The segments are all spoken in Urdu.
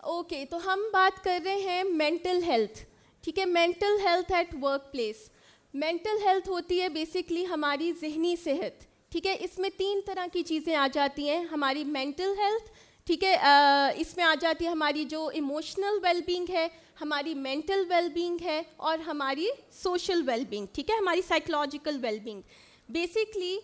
اوکے تو ہم بات کر رہے ہیں مینٹل ہیلتھ. ٹھیک ہے, mental health at workplace. Mental health ہوتی ہے بیسکلی ہماری ذہنی صحت. ٹھیک ہے, اس میں 3 طرح کی چیزیں آ جاتی ہیں. ہماری مینٹل ہیلتھ, ٹھیک ہے, اس میں آ جاتی ہے ہماری جو ایموشنل ویل بینگ ہے, ہماری مینٹل ویل بینگ ہے, اور ہماری سوشل ویل بینگ. ٹھیک ہے, ہماری سائیکولوجیکل ویل بینگ. بیسکلی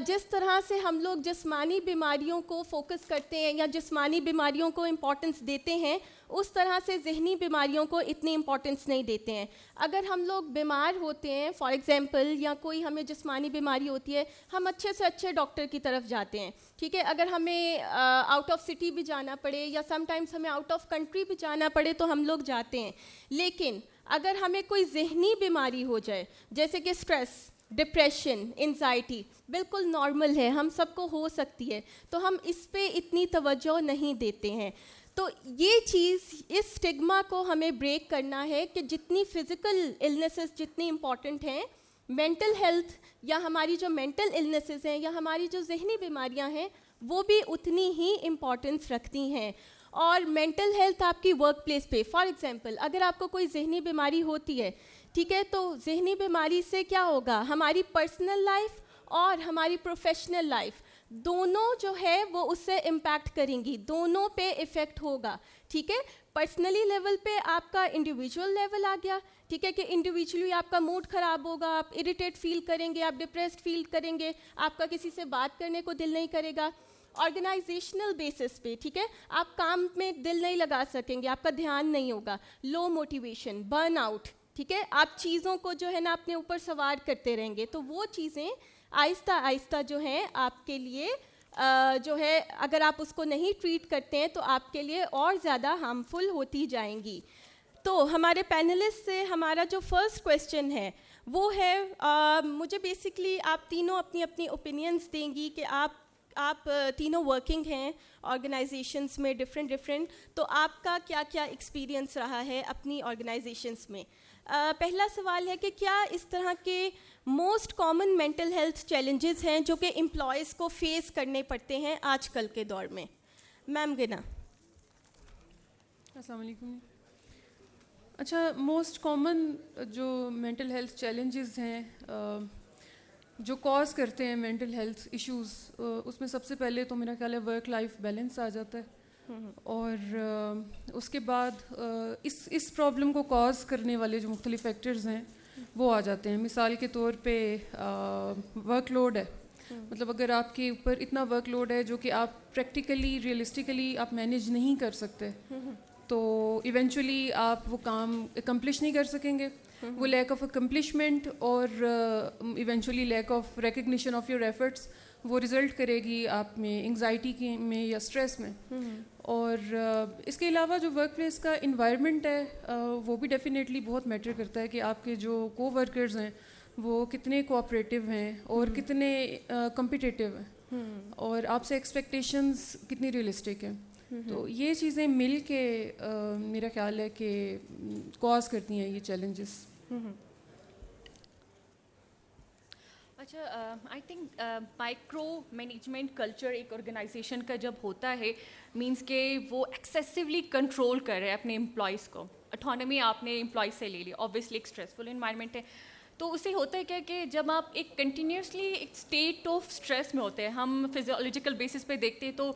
جس طرح سے ہم لوگ جسمانی بیماریوں کو فوکس کرتے ہیں یا جسمانی بیماریوں کو امپورٹنس دیتے ہیں, اس طرح سے ذہنی بیماریوں کو اتنی امپورٹنس نہیں دیتے ہیں. اگر ہم لوگ بیمار ہوتے ہیں فار ایگزامپل, یا کوئی ہمیں جسمانی بیماری ہوتی ہے, ہم اچھے سے اچھے ڈاکٹر کی طرف جاتے ہیں. ٹھیک ہے, اگر ہمیں آؤٹ آف سٹی بھی جانا پڑے یا سم ٹائمس ہمیں آؤٹ آف کنٹری بھی جانا پڑے تو ہم لوگ جاتے ہیں. لیکن اگر ہمیں کوئی ذہنی بیماری ہو جائے جیسے کہ اسٹریس, ڈپریشن, انزائٹی, بالکل نارمل ہے, ہم سب کو ہو سکتی ہے, تو ہم اس پہ اتنی توجہ نہیں دیتے ہیں. تو یہ چیز, اس اسٹگما کو ہمیں بریک کرنا ہے کہ جتنی فزیکل النیسز جتنی امپورٹنٹ ہیں, مینٹل ہیلتھ یا ہماری جو مینٹل النیسز ہیں یا ہماری جو ذہنی بیماریاں ہیں وہ بھی اتنی ہی امپورٹنس رکھتی ہیں. اور مینٹل ہیلتھ آپ کی ورک پلیس پہ, فار ایگزامپل اگر آپ کو کوئی ذہنی بیماری ہوتی ہے, ٹھیک ہے, تو ذہنی بیماری سے کیا ہوگا, ہماری پرسنل لائف اور ہماری پروفیشنل لائف دونوں جو ہے وہ اس سے امپیکٹ کریں گی, دونوں پہ افیکٹ ہوگا. ٹھیک ہے, پرسنلی لیول پہ آپ کا انڈیویجول لیول آ گیا. ٹھیک ہے, کہ انڈیویجولی آپ کا موڈ خراب ہوگا, آپ اریٹیٹ فیل کریں گے, آپ ڈپریسڈ فیل کریں گے, آپ کا کسی سے بات کرنے کو دل نہیں کرے گا. آرگنائزیشنل بیسس پہ, ٹھیک ہے, آپ کام میں دل نہیں لگا سکیں گے, آپ کا دھیان نہیں ہوگا, لو موٹیویشن, برن آؤٹ. ٹھیک ہے, آپ چیزوں کو جو ہے نا اپنے اوپر سوار کرتے رہیں گے, تو وہ چیزیں آہستہ آہستہ جو ہیں آپ کے لیے جو ہے اگر آپ اس کو نہیں ٹریٹ کرتے ہیں تو آپ کے لیے اور زیادہ ہارمفل ہوتی جائیں گی. تو ہمارے پینلسٹ سے ہمارا جو فرسٹ کویسچن ہے وہ ہے, مجھے بیسکلی آپ تینوں اپنی اپنی اوپینینس دیں گی کہ آپ تینوں ورکنگ ہیں آرگنائزیشنس میں ڈفرینٹ, تو آپ کا کیا کیا ایکسپیرینس رہا ہے اپنی آرگنائزیشنس میں. پہلا سوال ہے کہ کیا اس طرح کے most common mental health challenges ہیں جو کہ امپلائیز کو فیس کرنے پڑتے ہیں آج کل کے دور میں. میم گنا. السلام علیکم. اچھا, موسٹ کامن جو مینٹل ہیلتھ چیلنجز ہیں جو کاز کرتے ہیں مینٹل ہیلتھ ایشوز, اس میں سب سے پہلے تو میرا خیال ہے ورک لائف بیلنس آ جاتا ہے, اور اس کے بعد اس پرابلم کو کاز کرنے والے جو مختلف فیکٹرز ہیں وہ آ جاتے ہیں. مثال کے طور پہ ورک لوڈ ہے, مطلب اگر آپ کے اوپر اتنا ورک لوڈ ہے جو کہ آپ پریکٹیکلی ریئلسٹیکلی آپ مینیج نہیں کر سکتے, تو ایونچولی آپ وہ کام اکمپلش نہیں کر سکیں گے. وہ لیک آف اکمپلشمنٹ اور eventually lack of recognition of your efforts وہ رزلٹ کرے گی آپ میں انگزائٹی میں یا اسٹریس میں. اور اس کے علاوہ جو ورک پلیس کا انوائرمنٹ ہے وہ بھی ڈیفینیٹلی بہت میٹر کرتا ہے کہ آپ کے جو کو ورکرز ہیں وہ کتنے کوآپریٹیو ہیں اور کتنے کمپیٹیٹیو ہیں, اور آپ سے ایکسپیکٹیشنز کتنی ریئلسٹک ہیں. تو یہ چیزیں مل کے میرا خیال ہے کہ کاز کرتی ہیں یہ چیلنجز. اچھا, I think micro management culture ایک آرگنائزیشن کا جب ہوتا ہے مینس کہ وہ ایکسیسولی کنٹرول کر رہے ہیں اپنے امپلائیز کو. اٹھانومی آپ نے امپلائیز سے لے لی, اوبیسلی ایک اسٹریسفل انوائرمنٹ ہے, تو اسے ہوتا ہے کیا کہ جب آپ ایک کنٹینیوسلی ایک اسٹیٹ آف اسٹریس میں ہوتے ہیں, ہم فزیولوجیکل بیسس پہ دیکھتے ہیں تو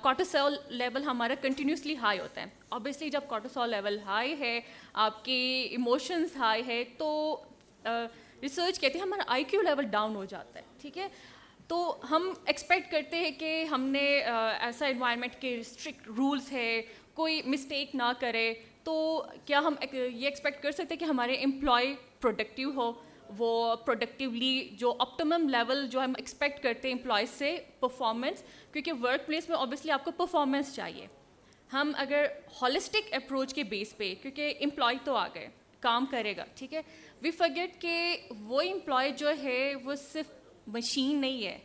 کارٹیسول لیول ہمارا کنٹینیوسلی ہائی ہوتا ہے. اوبیسلی جب کارٹیسول لیول ہائی ہے, آپ کی ایموشنز ہائی ہے, تو ریسرچ کہتے ہیں ہمارا آئی کیو لیول ڈاؤن ہو جاتا ہے. ٹھیک ہے, تو ہم ایکسپیکٹ کرتے ہیں کہ ہم نے ایسا انوائرمنٹ کے اسٹرکٹ رولس ہے, کوئی مسٹیک نہ کرے, تو کیا ہم یہ ایکسپیکٹ کر سکتے ہیں کہ ہمارے امپلائی پروڈکٹیو ہو, وہ پروڈکٹیولی جو آپٹیمم لیول جو ہم ایکسپیکٹ کرتے ہیں امپلائیز سے پرفارمنس, کیونکہ ورک پلیس میں اوبیسلی آپ کو پرفارمنس چاہیے. ہم اگر ہولسٹک اپروچ کے بیس پہ, کیونکہ امپلائی تو آ گئے کام کرے گا, ٹھیک ہے, وی فرگیٹ کہ وہ امپلائی جو ہے وہ صرف مشین نہیں ہے,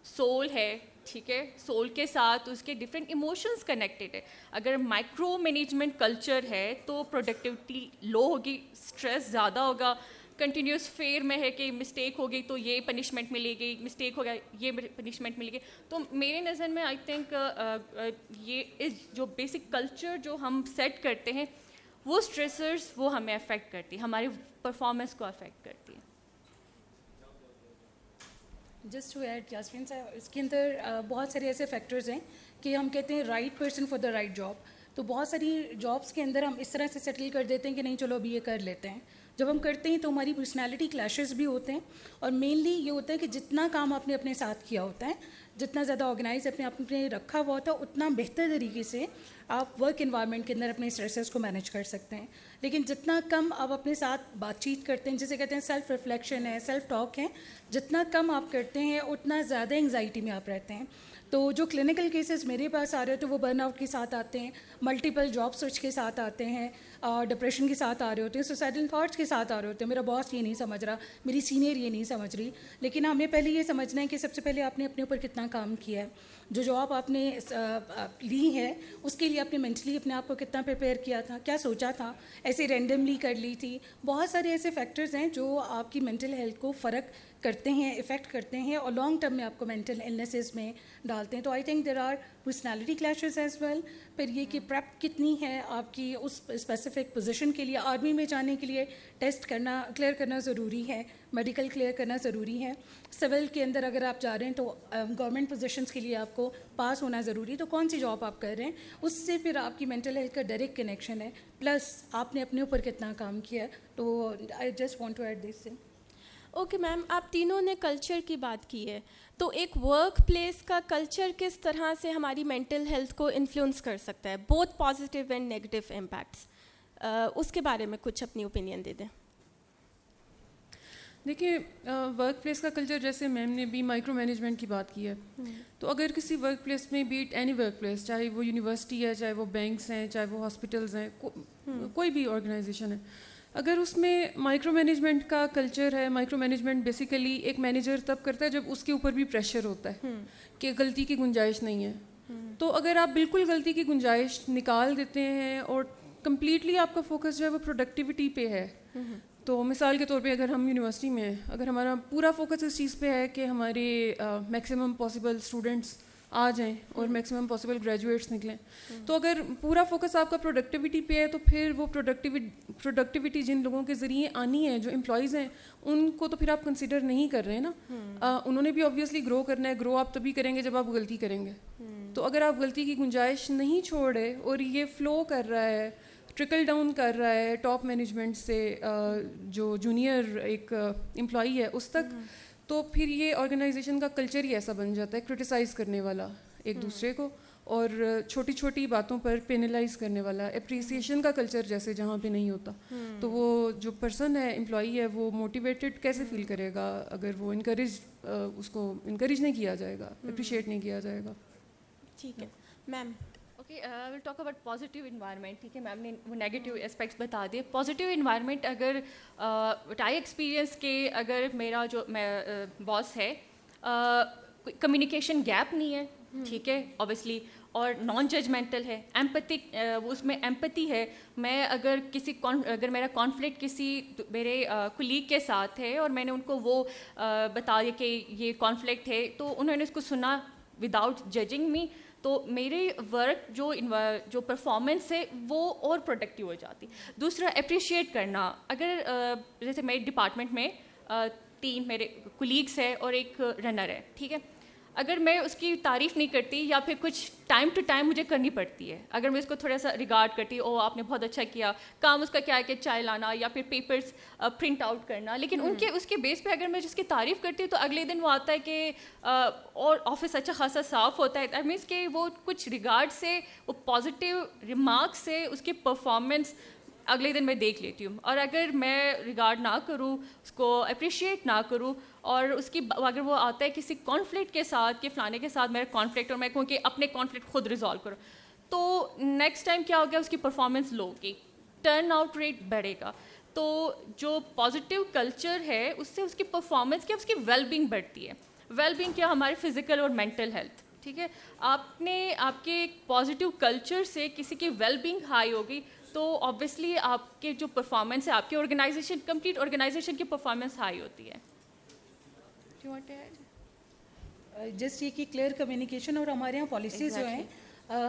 سول ہے. ٹھیک ہے, سول کے ساتھ اس کے ڈفرینٹ ایموشنس کنیکٹیڈ ہے. اگر مائکرو مینجمنٹ کلچر ہے تو پروڈکٹیوٹی لو ہوگی, اسٹریس زیادہ ہوگا, کنٹینیوس فیئر میں ہے کہ مسٹیک ہو گئی تو یہ پنشمنٹ ملے گی, مسٹیک ہو گیا یہ پنشمنٹ ملے گی. تو میرے نظر میں آئی تھنک یہ جو بیسک کلچر جو ہم سیٹ کرتے ہیں وہ اسٹریسرز وہ ہمیں افیکٹ کرتی, ہماری پرفارمنس کو افیکٹ کرتی ہے. جسٹ ٹو ایڈ یاسمین صاحب, اس کے اندر بہت سارے ایسے فیکٹرز ہیں کہ ہم کہتے ہیں right person for the right job. تو بہت ساری جابس کے اندر ہم اس طرح سے سیٹل کر دیتے ہیں کہ نہیں چلو ابھی یہ کر لیتے ہیں. جب ہم کرتے ہیں تو ہماری پرسنالٹی کلیشز بھی ہوتے ہیں, اور مینلی یہ ہوتا ہے کہ جتنا کام آپ نے اپنے ساتھ کیا ہوتا ہے, جتنا زیادہ آرگنائز اپنے آپ نے رکھا ہوا ہوتا ہے, اتنا بہتر طریقے سے آپ ورک انوائرمنٹ کے اندر اپنے اسٹریسز کو مینیج کر سکتے ہیں. لیکن جتنا کم آپ اپنے ساتھ بات چیت کرتے ہیں, جسے کہتے ہیں سیلف ریفلیکشن ہے, سیلف ٹاک ہے, جتنا کم آپ کرتے ہیں اتنا زیادہ انگزائٹی میں آپ رہتے ہیں. تو جو کلینکل کیسز میرے پاس آ رہے ہوتے ہیں وہ برن آؤٹ کے ساتھ آتے ہیں, ملٹیپل جاب سرچ کے ساتھ آتے ہیں, ڈپریشن کے ساتھ آ رہے ہوتے ہیں, سوسائڈل تھاٹس کے ساتھ آ رہے ہوتے ہیں, میرا باس یہ نہیں سمجھ رہا, میری سینئر یہ نہیں سمجھ رہی. لیکن ہمیں پہلے یہ سمجھنا ہے کہ سب سے پہلے آپ نے اپنے اوپر کتنا کام کیا ہے, جو جاب آپ نے لی ہے اس کے لیے آپ نے مینٹلی اپنے آپ کو کتنا پریپیئر کیا تھا, کیا سوچا تھا, ایسے رینڈملی کر لی تھی. بہت سارے ایسے فیکٹرز ہیں جو آپ کی مینٹل ہیلتھ کو فرق کرتے ہیں, افیکٹ کرتے ہیں, اور لانگ ٹرم میں آپ کو مینٹل النیسز میں ڈالتے ہیں. تو I think there are personality clashes as well. پھر یہ کہ پریپ کتنی ہے آپ کی اس اسپیسیفک پوزیشن کے لیے, آرمی میں جانے کے لیے ٹیسٹ کرنا کلیئر کرنا ضروری ہے, میڈیکل کلیئر کرنا ضروری ہے. سول کے اندر اگر آپ جا رہے ہیں تو گورنمنٹ پوزیشنس کے لیے آپ کو پاس ہونا ضروری ہے. تو کون سی جاب آپ کر رہے ہیں اس سے پھر آپ کی مینٹل ہیلتھ کا ڈائریکٹ کنیکشن ہے, پلس آپ نے اپنے اوپر کتنا کام کیا ہے. تو I just want to add this thing. Okay ma'am, آپ تینوں نے کلچر کی بات کی ہے, تو ایک ورک پلیس کا کلچر کس طرح سے ہماری مینٹل ہیلتھ کو انفلوئنس کر سکتا ہے, both positive and negative impacts, اس کے بارے میں کچھ اپنی اوپینین دے دیں. دیکھیے, ورک پلیس کا کلچر, جیسے میم نے بھی مائکرو مینجمنٹ کی بات کی ہے, تو اگر کسی ورک پلیس میں بیٹ اینی ورک پلیس, چاہے وہ یونیورسٹی ہے, چاہے وہ بینکس ہیں, چاہے وہ ہاسپٹلز ہیں, کوئی بھی آرگنائزیشن ہے, اگر اس میں مائکرو مینجمنٹ کا کلچر ہے, مائکرو مینجمنٹ بیسیکلی ایک مینیجر تب کرتا ہے جب اس کے اوپر بھی پریشر ہوتا ہے کہ غلطی کی گنجائش نہیں ہے. تو اگر آپ بالکل غلطی کی گنجائش نکال دیتے ہیں اور کمپلیٹلی آپ کا فوکس جو ہے وہ پروڈکٹیوٹی پہ ہے, تو مثال کے طور پہ اگر ہم یونیورسٹی میں ہیں, اگر ہمارا پورا فوکس اس چیز پہ ہے کہ ہمارے میکسیمم پاسبل اسٹوڈنٹس آ جائیں اور میکسیمم پاسبل گریجویٹس نکلیں, تو اگر پورا فوکس آپ کا پروڈکٹیوٹی پہ ہے, تو پھر وہ پروڈکٹیوٹی جن لوگوں کے ذریعے آنی ہے, جو امپلائیز ہیں, ان کو تو پھر آپ کنسیڈر نہیں کر رہے ہیں نا. انہوں نے بھی آبویسلی گرو کرنا ہے, گرو آپ تبھی کریں گے جب آپ غلطی کریں گے. تو اگر آپ غلطی کی گنجائش نہیں چھوڑے اور یہ فلو کر رہا ہے, ٹرکل ڈاؤن کر رہا ہے ٹاپ مینجمنٹ سے جو جونیئر ایک امپلائی ہے اس تک, تو پھر یہ آرگنائزیشن کا کلچر ہی ایسا بن جاتا ہے, کرٹیسائز کرنے والا ایک دوسرے کو, اور چھوٹی چھوٹی باتوں پر پینلائز کرنے والا. اپریسیشن کا کلچر جیسے جہاں پہ نہیں ہوتا, تو وہ جو پرسن ہے, امپلائی ہے, وہ موٹیویٹڈ کیسے فیل کرے گا اگر وہ اس کو انکریج نہیں کیا جائے گا, اپریشیٹ نہیں کیا جائے گا. ٹھیک ہے ma'am. Okay, will talk about positive environment. ٹھیک ہے, میم نے وہ نیگیٹیو اسپیکٹس بتا دیے. پازیٹیو انوائرمنٹ, اگر آئی ایکسپیرینس کہ اگر میرا جو باس ہے, کمیونیکیشن گیپ نہیں ہے, ٹھیک ہے, اوبیسلی, اور نان ججمنٹل ہے, ایمپتھک, اس میں ایمپتھی ہے. میں اگر اگر میرا کانفلکٹ کسی میرے کولیگ کے ساتھ ہے اور میں نے ان کو وہ بتا دیا کہ یہ کانفلکٹ ہے, تو انہوں نے اس کو سنا وداؤٹ ججنگ می, تو میرے ورک جو پرفارمنس ہے وہ اور پروڈکٹیو ہو جاتی. دوسرا, اپریشیٹ کرنا. اگر جیسے میرے ڈپارٹمنٹ میں 3 میرے کولیگس ہیں اور ایک رنر ہے, ٹھیک ہے, اگر میں اس کی تعریف نہیں کرتی یا پھر کچھ ٹائم ٹو ٹائم مجھے کرنی پڑتی ہے, اگر میں اس کو تھوڑا سا ریگارڈ کرتی, او آپ نے بہت اچھا کیا کام, اس کا کیا ہے کہ چائے لانا یا پھر پیپرس پرنٹ آؤٹ کرنا, لیکن اس کے بیس پہ اگر میں جس کی تعریف کرتی ہوں تو اگلے دن وہ آتا ہے کہ اور آفس اچھا خاصا صاف ہوتا ہے, دیٹ مینس کہ وہ کچھ ریگارڈ سے, وہ پازیٹیو ریمارکس سے اس کی پرفارمنس اگلے دن میں دیکھ لیتی ہوں. اور اگر میں ریگارڈ نہ کروں, اس کو اپریشیٹ نہ کروں, اور اس کی اگر وہ آتا ہے کسی کانفلکٹ کے ساتھ کہ فلانے کے ساتھ میرا کانفلکٹ, اور میں کہوں کہ اپنے کانفلکٹ خود ریزالو کرو, تو نیکسٹ ٹائم کیا ہو گیا, اس کی پرفارمنس لو ہوگی, ٹرن آؤٹ ریٹ بڑھے گا. تو جو پازیٹیو کلچر ہے اس سے اس کی پرفارمنس کیا, اس کی ویل بینگ بڑھتی ہے. ویل بینگ کیا, ہمارے فزیکل اور مینٹل ہیلتھ, ٹھیک ہے. آپ کے پازیٹیو کلچر سے کسی کی ویل بینگ ہائی ہوگی تو آبویسلی آپ کے جو پرفارمنس ہے آپ کے آرگنائزیشن کمپلیٹ آرگنائزیشن کی پرفارمنس ہائی ہوتی ہے. جسٹ یہ کہ کلیئر کمیونیکیشن اور ہمارے یہاں پالیسیز جو ہیں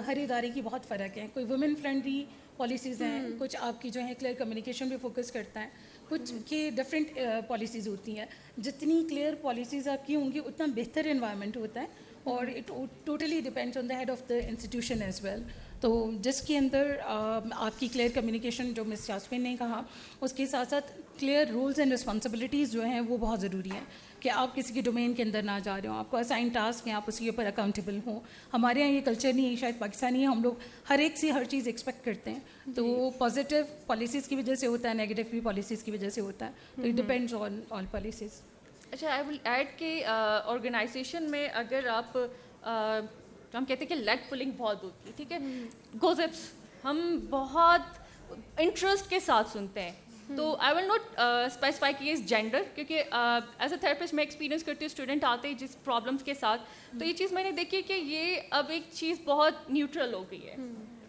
ہر ادارے کی بہت فرق ہے. کوئی وومن فرینڈلی پالیسیز ہیں, کچھ آپ کی جو ہیں کلیئر کمیونیکیشن پہ فوکس کرتا ہے, کچھ کی ڈفرینٹ پالیسیز ہوتی ہیں. جتنی کلیئر پالیسیز آپ کی ہوں گی اتنا بہتر انوائرمنٹ ہوتا ہے, اور it totally depends on the head of the institution as well. تو جس کے اندر آپ کی کلیئر کمیونیکیشن جو مس یاسمین نے کہا, اس کے ساتھ ساتھ کلیئر رولز اینڈ رسپانسبلٹیز جو ہیں وہ بہت ضروری ہیں, کہ آپ کسی کی ڈومین کے اندر نہ جا رہے ہوں, آپ کو اسائن ٹاسک ہیں, آپ اس کے اوپر اکاؤنٹیبل ہوں. ہمارے یہاں یہ کلچر نہیں ہے, شاید پاکستانی ہے, ہم لوگ ہر ایک سے ہر چیز ایکسپیکٹ کرتے ہیں. تو پازیٹیو پالیسیز کی وجہ سے ہوتا ہے, نیگیٹو بھی پالیسیز کی وجہ سے ہوتا ہے. تو it depends on all policies. اچھا, آئی ول ایڈ کہ آرگنائزیشن میں اگر آپ ہم کہتے ہیں کہ لیگ پولنگ بہت ہوتی ہے, ٹھیک ہے, گوزپس ہم بہت انٹرسٹ کے ساتھ سنتے ہیں. تو آئی ول ناٹ اسپیسیفائی کہ اس جینڈر, کیونکہ ایز اے تھراپسٹ میں ایکسپیرینس کرتی ہوں اسٹوڈنٹ آتے ہیں جس پرابلمس کے ساتھ, تو یہ چیز میں نے دیکھی کہ یہ اب ایک چیز بہت نیوٹرل ہو گئی ہے.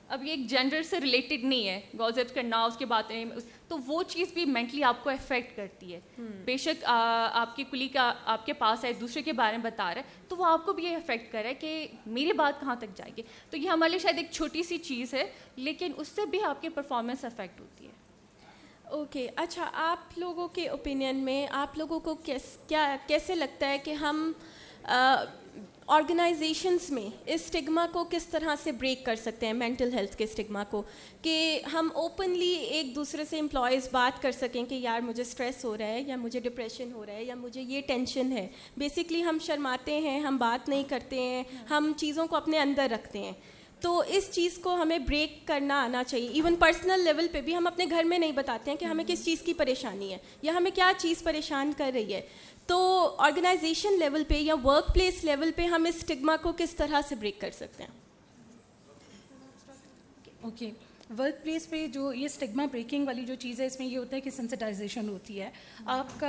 اب یہ ایک جینڈر سے ریلیٹڈ نہیں ہے گوزپس کرنا, اس کے باتیں, تو وہ چیز بھی مینٹلی آپ کو افیکٹ کرتی ہے. بے شک آپ کی کلیگ آپ کے پاس ہے, دوسرے کے بارے میں بتا رہا ہے, تو وہ آپ کو بھی یہ افیکٹ کر رہا ہے کہ میری بات کہاں تک جائے گی. تو یہ ہمارے لیے شاید ایک چھوٹی سی چیز ہے, لیکن اس سے بھی آپ کی پرفارمنس افیکٹ ہوتی ہے. اوکے, اچھا, آپ لوگوں کے اوپینین میں آپ لوگوں کو کیسے لگتا ہے کہ ہم آرگنائزیشنس میں اس اسٹگما کو کس طرح سے بریک کر سکتے ہیں, مینٹل ہیلتھ کے اسٹگما کو, کہ ہم اوپنلی ایک دوسرے سے امپلائیز بات کر سکیں کہ یار مجھے اسٹریس ہو رہا ہے, یا مجھے ڈپریشن ہو رہا ہے, یا مجھے یہ ٹینشن ہے. بیسکلی ہم شرماتے ہیں, ہم بات نہیں کرتے ہیں, ہم چیزوں کو اپنے اندر رکھتے ہیں. تو اس چیز کو ہمیں بریک کرنا آنا چاہیے. ایون پرسنل لیول پہ بھی ہم اپنے گھر میں نہیں بتاتے ہیں کہ ہمیں کس چیز کی پریشانی ہے, یا ہمیں کیا چیز پریشان کر رہی ہے. تو آرگنائزیشن لیول پہ یا ورک پلیس لیول پہ ہم اس اسٹگما کو کس طرح سے بریک کر سکتے ہیں؟ اوکے, ورک پلیس پہ جو یہ اسٹگما بریکنگ والی جو چیز ہے, اس میں یہ ہوتا ہے کہ سینسٹائزیشن ہوتی ہے. آپ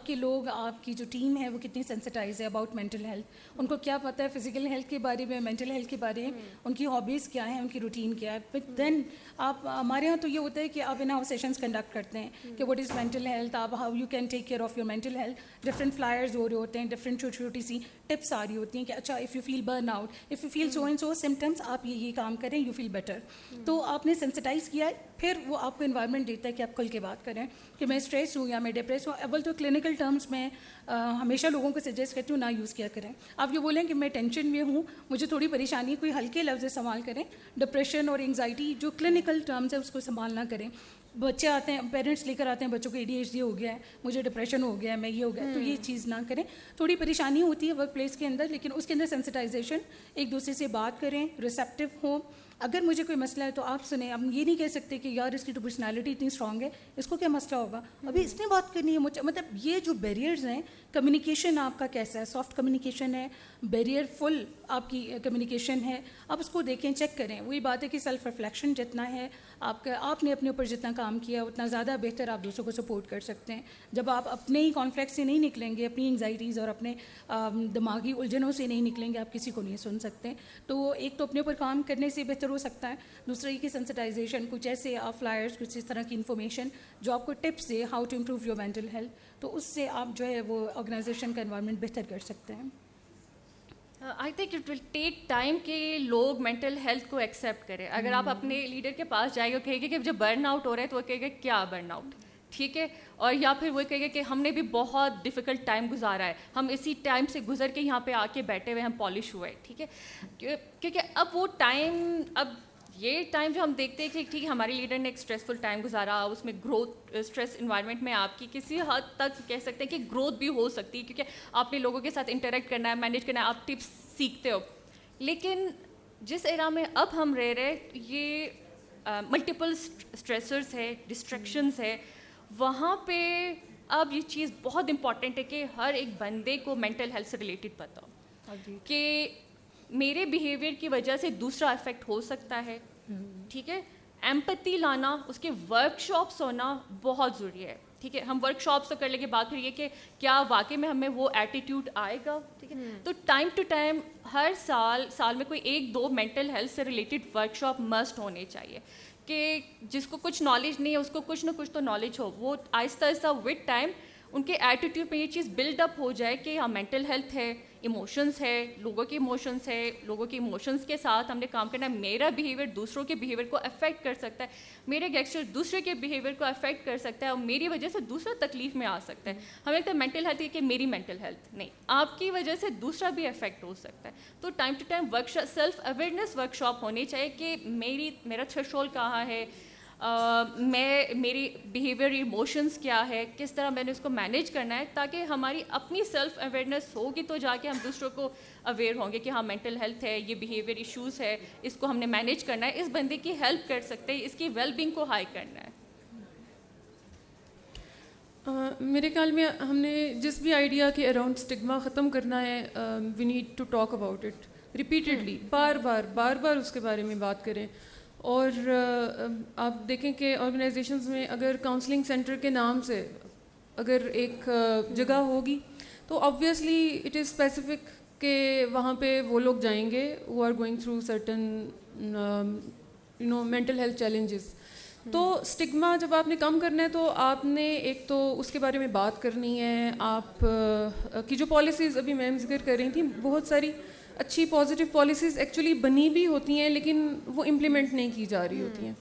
کے لوگ, آپ کی جو ٹیم ہے وہ کتنی سینسٹائز ہے اباؤٹ مینٹل ہیلتھ, ان کو کیا پتہ ہے فزیکل ہیلتھ کے بارے میں, مینٹل ہیلتھ کے بارے میں, ان کی ہابیز کیا ہیں, ان کی روٹین کیا ہے. بٹ دین آپ, ہمارے یہاں تو یہ ہوتا ہے کہ آپ ان ہاؤس سیشنس کنڈکٹ کرتے ہیں کہ واٹ از مینٹل ہیلتھ, آپ how you can take care of your mental health. Different flyers ہو رہے ہوتے ہیں, ڈفرینٹ چھوٹی چھوٹی سی ٹپس آ رہی ہوتی ہیں کہ اچھا if you feel burn out, if you feel so and so symptoms, آپ یہ کام کریں, یو فیل بیٹر. تو آپ نے سینسٹائز کیا ہے, پھر وہ آپ کو انوائرمنٹ دیتا ہے کہ آپ کھل کے بات کریں کہ میں اسٹریس ہوں یا میں ڈپریس ہوں. اول تو کلینکل ٹرمس میں ہمیشہ لوگوں کو سجیسٹ کرتی ہوں نہ یوز کیا کریں. آپ یہ بولیں کہ میں ٹینشن میں ہوں, مجھے تھوڑی پریشانی ہے, کوئی ہلکے لفظ استعمال کریں. ڈپریشن اور انگزائٹی جو کلینکل ٹرمس ہے اس کو استعمال نہ کریں. بچے آتے ہیں, پیرنٹس لے کر آتے ہیں بچوں کو ADHD ہو گیا ہے, مجھے ڈپریشن ہو گیا ہے, میں یہ ہو گیا, تو یہ چیز نہ کریں. تھوڑی پریشانی ہوتی ہے ورک پلیس کے اندر, لیکن اس کے اندر سینسٹائزیشن, ایک دوسرے سے بات کریں, ریسیپٹیو ہوں. اگر مجھے کوئی مسئلہ ہے تو آپ سنیں. ہم یہ نہیں کہہ سکتے کہ یار اس کی تو پرسنالٹی اتنی اسٹرانگ ہے, اس کو کیا مسئلہ ہوگا, ابھی اس نے بات کرنی ہے مجھے. مطلب یہ جو بیریئرز ہیں, کمیونیکیشن آپ کا کیسا ہے, سافٹ کمیونیکیشن ہے, بیریئر فل آپ کی کمیونیکیشن ہے, آپ اس کو دیکھیں, چیک کریں. وہی بات ہے کہ سیلف ریفلیکشن جتنا ہے آپ نے اپنے اوپر جتنا کام کیا اتنا زیادہ بہتر آپ دوسروں کو سپورٹ کر سکتے ہیں. جب آپ اپنے ہی کانفلکٹ سے نہیں نکلیں گے, اپنی انگزائٹیز اور اپنے دماغی الجھنوں سے نہیں نکلیں گے, آپ کسی کو نہیں سن سکتے. تو ایک تو اپنے اوپر کام کرنے سے بہتر ہو سکتا ہے, دوسرا یہ کہ سینسٹائزیشن, کچھ ایسے آپ فلائرس, کچھ اس طرح کی انفارمیشن جو آپ کو ٹپس دے how to improve your mental health, تو اس سے آپ جو ہے وہ آرگنائزیشن کا انوائرمنٹ بہتر کر سکتے ہیں. I think it will take time کہ لوگ مینٹل ہیلتھ کو ایکسیپٹ کریں. اگر آپ اپنے لیڈر کے پاس جائیں گے, کہے گے کہ جب برن آؤٹ ہو رہا ہے, تو وہ کہے گا کیا برن آؤٹ, ٹھیک ہے, اور یا پھر وہ کہے گا کہ ہم نے بھی بہت ڈیفیکلٹ ٹائم گزارا ہے, ہم اسی ٹائم سے گزر کے یہاں پہ آ کے بیٹھے ہوئے, ہم پالش ہوئے, ٹھیک ہے. کیونکہ اب وہ ٹائم, اب یہ ٹائم جو ہم دیکھتے ہیں کہ ٹھیک ہے ہمارے لیڈر نے ایک اسٹریسفل ٹائم گزارا, اس میں گروتھ, اسٹریس انوائرمنٹ میں آپ کی کسی حد تک کہہ سکتے ہیں کہ گروتھ بھی ہو سکتی ہے, کیونکہ آپ نے لوگوں کے ساتھ انٹریکٹ کرنا ہے, مینیج کرنا ہے, آپ ٹپس سیکھتے ہو. لیکن جس ایرا میں اب ہم رہ رہے, یہ ملٹیپل اسٹریسرز ہے, ڈسٹریکشنز ہے, وہاں پہ اب یہ چیز بہت امپورٹنٹ ہے کہ ہر ایک بندے کو مینٹل ہیلتھ سے ریلیٹڈ پتہ ہو کہ میرے بیہیویئر کی وجہ سے دوسرا افیکٹ ہو سکتا ہے, ٹھیک ہے. ایمپتھی لانا, اس کے ورک شاپس ہونا بہت ضروری ہے. ٹھیک ہے. ہم ورک شاپس تو کر لیں گے, بات پھر یہ کہ کیا واقعی میں ہمیں وہ ایٹیٹیوڈ آئے گا. ٹھیک ہے, تو ٹائم ٹو ٹائم ہر سال میں کوئی 1-2 مینٹل ہیلتھ سے ریلیٹڈ ورک شاپ مسٹ ہونے چاہیے, کہ جس کو کچھ نالج نہیں ہے اس کو کچھ نہ کچھ تو نالج ہو. وہ آہستہ آہستہ وتھ ٹائم ان کے ایٹیٹیوڈ میں یہ چیز بلڈ اپ ہو جائے کہ ہاں مینٹل ہیلتھ ہے, ایموشنس ہے, لوگوں کے ایموشنس ہے, لوگوں کے ایموشنس کے ساتھ ہم نے کام کرنا ہے. میرا بیہیویئر دوسروں کے بیہیویئر کو افیکٹ کر سکتا ہے, میرے گیسچر دوسرے کے بیہیویئر کو افیکٹ کر سکتا ہے, اور میری وجہ سے دوسرا تکلیف میں آ سکتا ہے. ہمیں لگتا ہے مینٹل ہیلتھ یہ کہ میری مینٹل ہیلتھ نہیں, آپ کی وجہ سے دوسرا بھی افیکٹ ہو سکتا ہے. تو time to time self awareness workshop ہونی چاہیے کہ میرا تھریشولڈ کہاں ہے, میری بیہیویئر ایموشنس کیا ہے, کس طرح میں نے اس کو مینیج کرنا ہے, تاکہ ہماری اپنی سیلف اویئرنیس ہوگی تو جا کے ہم دوسروں کو اویئر ہوں گے کہ ہاں مینٹل ہیلتھ ہے, یہ بیہیویئر ایشوز ہے, اس کو ہم نے مینیج کرنا ہے, اس بندے کی ہیلپ کر سکتے ہیں, اس کی ویل بینگ کو ہائی کرنا ہے. میرے خیال میں ہم نے جس بھی آئیڈیا کے اراؤنڈ اسٹگما ختم کرنا ہے, we need to talk about it repeatedly, بار بار اس کے بارے میں بات کریں. اور آپ دیکھیں کہ آرگنائزیشنز میں اگر کاؤنسلنگ سینٹر کے نام سے اگر ایک جگہ ہوگی تو آبویسلی اٹ از اسپیسیفک کہ وہاں پہ وہ لوگ جائیں گے who are going through certain mental health challenges. تو اسٹگما جب آپ نے کم کرنا ہے تو آپ نے ایک تو اس کے بارے میں بات کرنی ہے. آپ کی جو پالیسیز ابھی میم ذکر کر رہی تھیں, بہت ساری اچھی پازیٹیو پالیسیز ایکچولی بنی بھی ہوتی ہیں لیکن وہ امپلیمنٹ نہیں کی جا رہی ہوتی ہیں.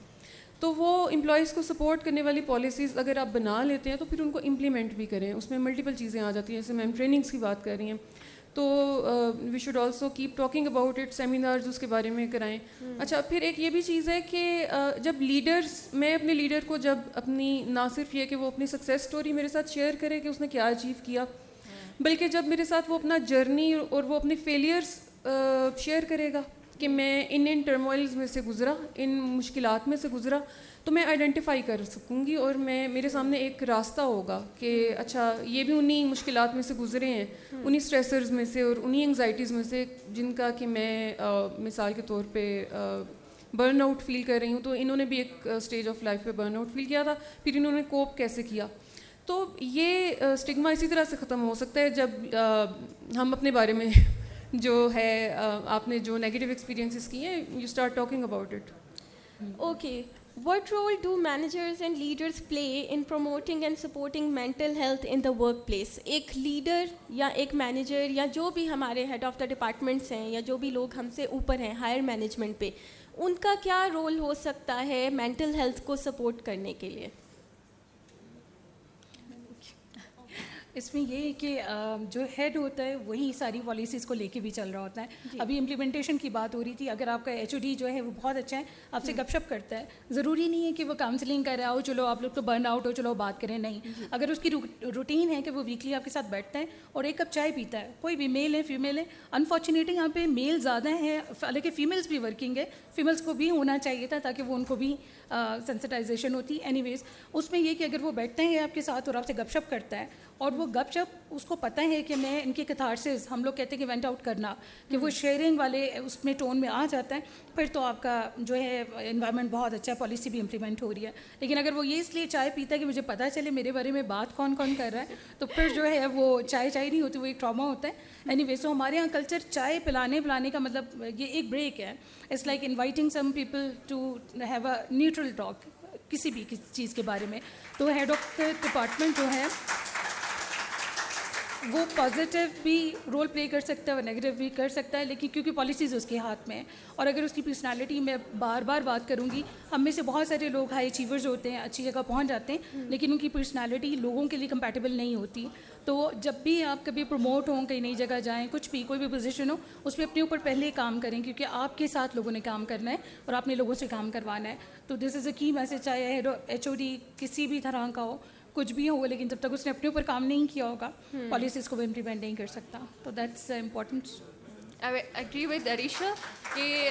تو وہ امپلائیز کو سپورٹ کرنے والی پالیسیز اگر آپ بنا لیتے ہیں تو پھر ان کو امپلیمنٹ بھی کریں. اس میں ملٹیپل چیزیں آ جاتی ہیں, جیسے میم ٹریننگس کی بات کر رہی ہیں, تو we should also keep talking about it, seminars اس کے بارے میں کرائیں. اچھا, پھر ایک یہ بھی چیز ہے کہ جب لیڈرز, میں اپنے لیڈر کو جب اپنی نہ صرف یہ کہ وہ اپنی سکسیس اسٹوری میرے ساتھ شیئر کرے کہ اس نے کیا اچیو کیا, بلکہ جب میرے ساتھ وہ اپنا جرنی اور وہ اپنے فیلیئرس شیئر کرے گا کہ میں ان ٹرموائلز میں سے گزرا, ان مشکلات میں سے گزرا, تو میں آئیڈینٹیفائی کر سکوں گی اور میرے سامنے ایک راستہ ہوگا کہ اچھا یہ بھی انہی مشکلات میں سے گزرے ہیں, انہی اسٹریسرز میں سے اور انہی انگزائٹیز میں سے جن کا کہ میں مثال کے طور پہ برن آؤٹ فیل کر رہی ہوں. تو انہوں نے بھی ایک اسٹیج آف لائف پہ برن آؤٹ فیل کیا تھا, پھر انہوں نے کوپ کیسے کیا. تو یہ اسٹگما اسی طرح سے ختم ہو سکتا ہے جب ہم اپنے بارے میں جو ہے آپ نے جو نیگیٹو ایکسپیرینسز کی ہیں, you start talking about it. Okay. What role do managers and leaders play in promoting and supporting mental health in the workplace? ایک لیڈر یا ایک مینیجر یا جو بھی ہمارے ہیڈ آف دا ڈپارٹمنٹس ہیں یا جو بھی لوگ ہم سے اوپر ہیں ہائر مینجمنٹ پہ, ان کا کیا رول ہو سکتا ہے مینٹل ہیلتھ کو سپورٹ کرنے کے لیے؟ اس میں یہ ہے کہ جو ہیڈ ہوتا ہے وہی ساری پالیسیز کو لے کے بھی چل رہا ہوتا ہے. ابھی امپلیمنٹیشن کی بات ہو رہی تھی, اگر آپ کا ایچ او ڈی جو ہے وہ بہت اچھا ہے, آپ سے گپ شپ کرتا ہے, ضروری نہیں ہے کہ وہ کاؤنسلنگ کر رہا ہو, چلو آپ لوگ تو برن آؤٹ ہو چلو بات کریں, نہیں. اگر اس کی روٹین ہے کہ وہ ویکلی آپ کے ساتھ بیٹھتا ہے اور ایک کپ چائے پیتا ہے, کوئی بھی میل ہے فیمیل ہے, انفارچونیٹلی یہاں پہ میل زیادہ ہیں, حالانکہ فیمیلس بھی ورکنگ ہے, فیمیلس کو بھی ہونا چاہیے تھا تاکہ وہ ان کو بھی سینسٹائزیشن ہوتی. اینی ویز اس میں یہ کہ اگر وہ بیٹھتے ہیں آپ کے ساتھ اور آپ سے گپ شپ کرتا ہے, اور وہ گپ شپ اس کو پتہ ہے کہ میں ان کی کتھارسز, ہم لوگ کہتے ہیں کہ وینٹ آؤٹ کرنا, کہ وہ شیئرنگ والے اس میں ٹون میں آ جاتا ہے, پھر تو آپ کا جو ہے انوائرمنٹ بہت اچھا ہے, پالیسی بھی امپلیمنٹ ہو رہی ہے. لیکن اگر وہ یہ اس لیے چائے پیتا ہے کہ مجھے پتہ چلے میرے بارے میں بات کون کون کر رہا ہے, تو پھر جو ہے وہ چائے نہیں ہوتی, وہ ایک ٹراما ہوتا ہے. اینی ویز تو ہمارے یہاں کلچر چائے پلانے کا مطلب یہ ایک بریک ہے. It's like inviting some people to have a neutral talk کسی بھی چیز کے بارے میں. تو ہیڈ آف دا ڈپارٹمنٹ جو ہے وہ پازیٹیو بھی رول پلے کر سکتا ہے اور نیگیٹیو بھی کر سکتا ہے, لیکن کیونکہ پالیسیز اس کے ہاتھ میں ہیں. اور اگر اس کی پرسنالٹی میں بار بات کروں گی, ہم میں سے بہت سارے لوگ ہائی اچیورز ہوتے ہیں, اچھی جگہ پہنچ جاتے ہیں, لیکن ان کی پرسنالٹی لوگوں کے لیے کمپیٹیبل نہیں ہوتی. تو جب بھی آپ کبھی پروموٹ ہوں, کہیں نئی جگہ جائیں, کچھ بھی کوئی بھی پوزیشن ہو, اس میں اپنے اوپر پہلے کام کریں, کیونکہ آپ کے ساتھ لوگوں نے کام کرنا ہے اور آپ نے لوگوں سے کام کروانا ہے. تو دس از اے کی میسج, چاہے ہیڈ ایچ او ڈی کسی بھی طرح کا ہو, کچھ بھی ہوگا, لیکن جب تک اس نے اپنے اوپر کام نہیں کیا ہوگا پالیسیز کو وہ امپلیمنٹ نہیں کر سکتا. تو that's important. I agree with Areesha کہ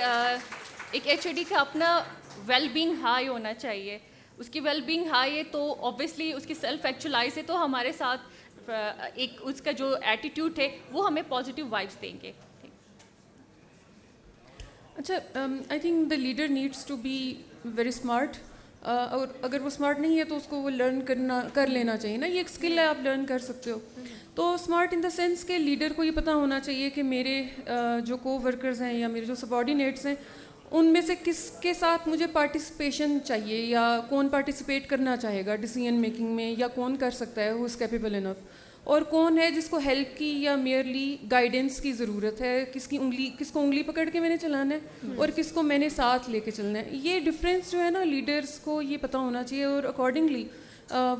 ایک ایچ او ڈی کا اپنا ویل بینگ ہائی ہونا چاہیے. اس کی ویل بینگ ہائی ہے تو آبویسلی اس کی سیلف ایکچولائز ہے, تو ہمارے ساتھ ایک اس کا جو ایٹیٹیوڈ ہے وہ ہمیں پازیٹیو وائبس دیں گے. اچھا, I think the leader needs to be very smart. اور اگر وہ اسمارٹ نہیں ہے تو اس کو وہ لرن کر لینا چاہیے نا. یہ ایک اسکل ہے, آپ لرن کر سکتے ہو. تو اسمارٹ ان دا سینس کہ لیڈر کو یہ پتہ ہونا چاہیے کہ میرے جو کو ورکرز ہیں یا میرے جو سبارڈینیٹس ہیں ان میں سے کس کے ساتھ مجھے پارٹیسپیشن چاہیے, یا کون پارٹیسپیٹ کرنا چاہے گا ڈیسیژن میکنگ میں, یا کون کر سکتا ہے ہو از کیپیبل انف, اور کون ہے جس کو ہیلپ کی یا میئرلی گائیڈنس کی ضرورت ہے, کس کو انگلی پکڑ کے میں نے چلانا ہے اور کس کو میں نے ساتھ لے کے چلنا ہے. یہ ڈفرینس جو ہے نا لیڈرس کو یہ پتہ ہونا چاہیے, اور اکارڈنگلی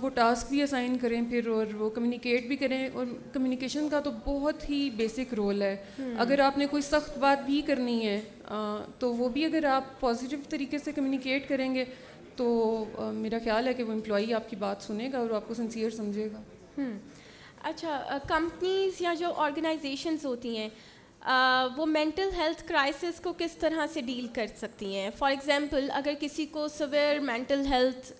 وہ ٹاسک بھی اسائن کریں پھر, اور وہ کمیونیکیٹ بھی کریں. اور کمیونیکیشن کا تو بہت ہی بیسک رول ہے. اگر آپ نے کوئی سخت بات بھی کرنی ہے تو وہ بھی اگر آپ پازیٹیو طریقے سے کمیونیکیٹ کریں گے تو میرا خیال ہے کہ وہ امپلائی آپ کی بات سنے گا اور آپ کو سنسیئر سمجھے گا. اچھا, کمپنیز یا جو آرگنائزیشنز ہوتی ہیں وہ مینٹل ہیلتھ کرائسس کو کس طرح سے ڈیل کر سکتی ہیں؟ فار ایگزامپل اگر کسی کو سویئر مینٹل ہیلتھ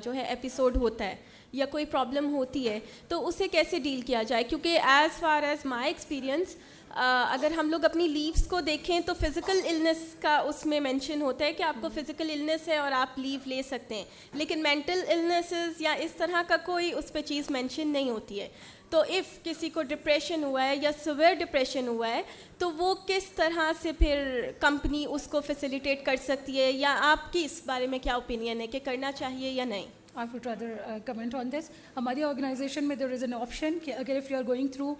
جو ہے ایپیسوڈ ہوتا ہے یا کوئی پرابلم ہوتی ہے تو اسے کیسے ڈیل کیا جائے؟ کیونکہ as far as my experience اگر ہم لوگ اپنی لیوز کو دیکھیں تو فزیکل النس کا اس میں مینشن ہوتا ہے کہ آپ کو فزیکل النس ہے اور آپ لیو لے سکتے ہیں, لیکن مینٹل النسز یا اس طرح کا کوئی اس پہ چیز مینشن نہیں ہوتی ہے. تو اف کسی کو ڈپریشن ہوا ہے یا سویئر ڈپریشن ہوا ہے تو وہ کس طرح سے پھر کمپنی اس کو فیسیلیٹیٹ کر سکتی ہے, یا آپ کی اس بارے میں کیا اوپینین ہے کہ کرنا چاہیے یا نہیں؟ I would rather comment on this. ہماری آرگنائزیشن میں there is an option کہ اگر if you are going through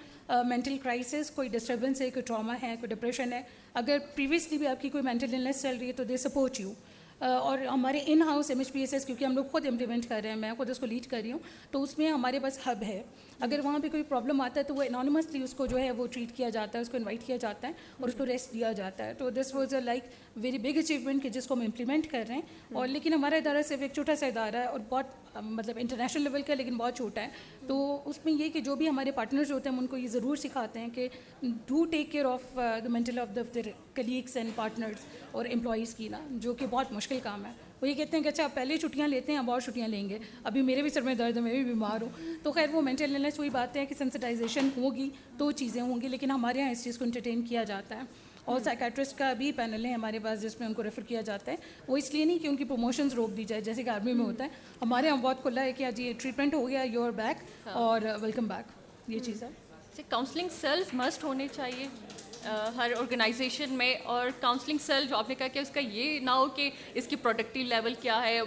mental crisis, کوئی ڈسٹربنس ہے, کوئی ٹراما ہے, کوئی ڈپریشن ہے, اگر پریویسلی بھی آپ کی کوئی مینٹل النس چل رہی ہے تو they support you. اور ہمارے ان ہاؤس MHPSS کیونکہ ہم لوگ خود امپلیمنٹ کر رہے ہیں, میں خود اس کو لیڈ کر رہی ہوں, تو اس میں ہمارے پاس ہب ہے. اگر وہاں پہ کوئی پرابلم آتا ہے تو وہ انانیمسلی اس کو جو ہے وہ ٹریٹ کیا جاتا ہے, اس کو انوائٹ کیا جاتا ہے اور اس کو ریسٹ دیا جاتا ہے. تو this was a like very big achievement کہ جس کو ہم امپلیمنٹ کر رہے ہیں. اور لیکن ہمارا ادارہ صرف ایک چھوٹا سا ادارہ ہے اور بہت مطلب انٹرنیشنل لیول کا لیکن بہت چھوٹا ہے. تو اس میں یہ کہ جو بھی ہمارے پارٹنرز ہوتے ہیں ہم ان کو یہ ضرور سکھاتے ہیں کہ do take care of the mental of their colleagues and partners اور امپلائیز کی نا, جو کہ بہت مشکل کام ہے. وہ یہ کہتے ہیں کہ اچھا آپ پہلے چھٹیاں لیتے ہیں, اب اور چھٹیاں لیں گے, ابھی میرے بھی سر میں درد ہے, میں بھی بیمار ہوں. تو خیر وہ مینٹل النس وہی بات ہے کہ سینسٹائزیشن ہوگی تو چیزیں ہوں گی, لیکن ہمارے یہاں اس چیز کو انٹرٹین کیا جاتا ہے. اور سائیکیٹرسٹ کا بھی پینل ہے ہمارے پاس جس میں ان کو ریفر کیا جاتا ہے. وہ اس لیے نہیں کہ ان کی پروموشنز روک دی جائے جیسے کہ آرمی میں ہوتا ہے, ہمارے یہاں بہت کھلا ہے کہ آج یہ ٹریٹمنٹ ہو گیا, یو آر بیک اور ویلکم بیک, یہ چیز ہے. کاؤنسلنگ سیلز مسٹ ہونے چاہیے ہر آرگنائزیشن میں. اور کاؤنسلنگ سیل جو آپ نے کہا کہ اس کا یہ نہ ہو کہ اس کی پروڈکٹیو لیول کیا ہے,